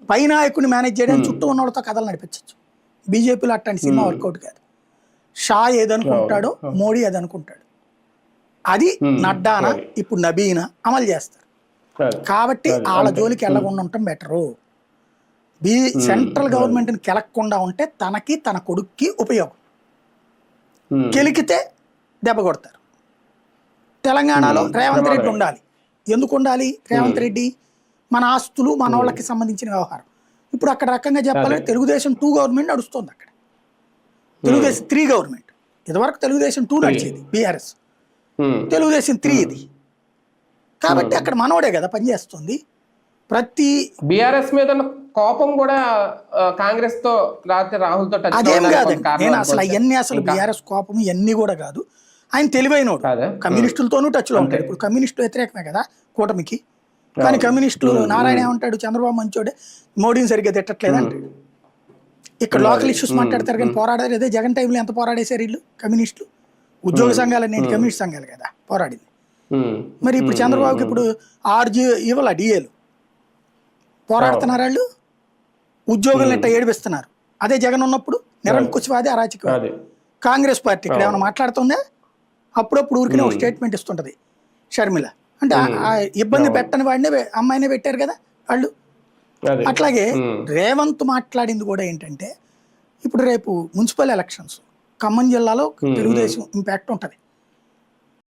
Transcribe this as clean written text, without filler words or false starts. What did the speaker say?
పై నాయకుడిని మేనేజ్ చేయడానికి చుట్టూ ఉన్న వాళ్ళతో కథలు నడిపించవచ్చు. బీజేపీలో అట్లాంటి సినిమా వర్కౌట్ కాదు. షా ఏదనుకుంటాడో మోడీ అదనుకుంటాడు. అది నడ్డానా ఇప్పుడు నబీనా అమలు చేస్తారు. కాబట్టి వాళ్ళ జోలికి వెళ్ళకుండా ఉండటం బెటరు. సెంట్రల్ గవర్నమెంట్ని కెలక్కుండా ఉంటే తనకి తన కొడుక్కి ఉపయోగం. కెలికితే దెబ్బ కొడతారు. తెలంగాణలో రేవంత్ రెడ్డి ఉండాలి. ఎందుకు ఉండాలి రేవంత్ రెడ్డి? మన ఆస్తులు మన వాళ్ళకి సంబంధించిన వ్యవహారం. ఇప్పుడు అక్కడ రకంగా చెప్పాలంటే తెలుగుదేశం 2 గవర్నమెంట్ నడుస్తుంది అక్కడ. తెలుగుదేశం 3 గవర్నమెంట్. ఇదివరకు తెలుగుదేశం 2 నడిచేది బీఆర్ఎస్, తెలుగుదేశం 3 ఇది. కాబట్టి అక్కడ మనోడే కదా పనిచేస్తుంది. ప్రతి బీఆర్ఎస్ మీద కోపం కూడా కాంగ్రెస్ తో రాహుల్ తో అదేం కాదండి. నేను అసలు అవన్నీ అసలు బీఆర్ఎస్ కోపం ఇవన్నీ కూడా కాదు. ఆయన తెలివైనోడు, కమ్యూనిస్టులతోనూ టచ్ లో ఉంటాడు. ఇప్పుడు కమ్యూనిస్టులు వ్యతిరేకమే కదా కూటమికి. కానీ కమ్యూనిస్టులు నారాయణ ఏమంటాడు, చంద్రబాబు మంచోడే మోడీని సరిగ్గా తిట్టట్లేదు అంటాడు. ఇక్కడ లోకల్ ఇష్యూస్ మాట్లాడతారు కానీ పోరాడారు. అదే జగన్ టైంలో ఎంత పోరాడేశారు వీళ్ళు కమ్యూనిస్టులు. ఉద్యోగ సంఘాలు నేటి కమ్యూనిస్ట్ సంఘాలు కదా పోరాడింది. మరి ఇప్పుడు చంద్రబాబుకి ఇప్పుడు ఇవ్వాల డిఏలు పోరాడుతున్నారు వాళ్ళు. ఉద్యోగులను ఎట్లా ఏడిపిస్తున్నారు. అదే జగన్ ఉన్నప్పుడు నిరంకుశవాది అరాచకవాది. కాంగ్రెస్ పార్టీ ఇక్కడ ఏమైనా మాట్లాడుతుందా? అప్పుడప్పుడు ఊరికనే ఒక స్టేట్మెంట్ ఇస్తుంటది షర్మిల. అంటే ఇబ్బంది పెట్టని వాడినే అమ్మాయినే పెట్టారు కదా వాళ్ళు. అట్లాగే రేవంత్ మాట్లాడింది కూడా ఏంటంటే, ఇప్పుడు రేపు మున్సిపల్ ఎలక్షన్స్ ఖమ్మం జిల్లాలో తెలుగుదేశం ఇంపాక్ట్ ఉంటుంది.